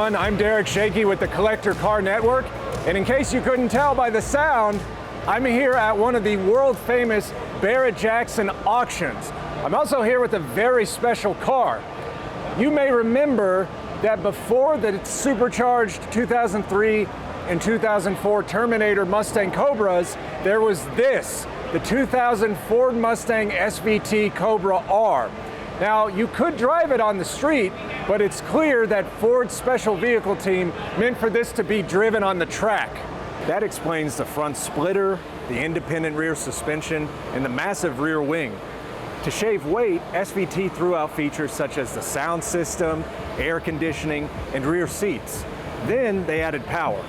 everyone. I'm Derek Shakey with the Collector Car Network. And in case you couldn't tell by the sound, I'm here at one of the world famous Barrett-Jackson auctions. I'm also here with a very special car. You may remember that before the supercharged 2003 and 2004 Terminator Mustang Cobras, there was this, the 2000 Ford Mustang SVT Cobra R. Now, you could drive it on the street, but it's clear that Ford's special vehicle team meant for this to be driven on the track. That explains the front splitter, the independent rear suspension, and the massive rear wing. To shave weight, SVT threw out features such as the sound system, air conditioning, and rear seats. Then they added power.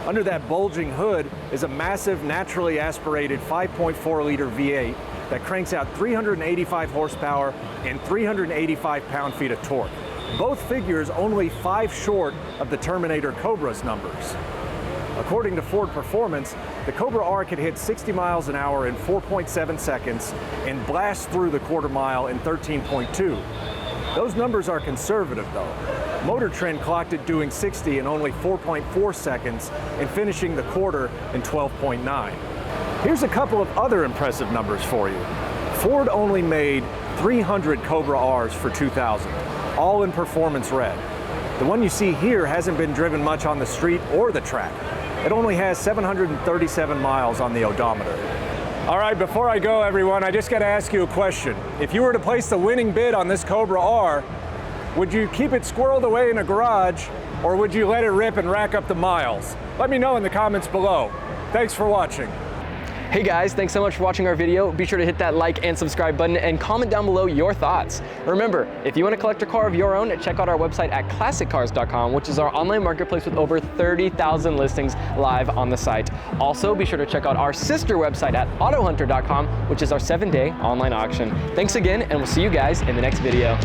Under that bulging hood is a massive naturally aspirated 5.4-liter V8 that cranks out 385 horsepower and 385 pound-feet of torque. Both figures only 5 short of the Terminator Cobra's numbers. According to Ford Performance, the Cobra R could hit 60 miles an hour in 4.7 seconds and blast through the quarter mile in 13.2. Those numbers are conservative though. Motor Trend clocked it doing 60 in only 4.4 seconds and finishing the quarter in 12.9. Here's a couple of other impressive numbers for you. Ford only made 300 Cobra Rs for 2000, all in performance red. The one you see here hasn't been driven much on the street or the track. It only has 737 miles on the odometer. All right, before I go, everyone, I just got to ask you a question. If you were to place the winning bid on this Cobra R, would you keep it squirreled away in a garage, or would you let it rip and rack up the miles? Let me know in the comments below. Thanks for watching. Hey guys, thanks so much for watching our video. Be sure to hit that like and subscribe button and comment down below your thoughts. Remember, if you want to collect a car of your own, check out our website at classiccars.com, which is our online marketplace with over 30,000 listings live on the site. Also, be sure to check out our sister website at AutoHunter.com, which is our 7-day online auction. Thanks again, and we'll see you guys in the next video.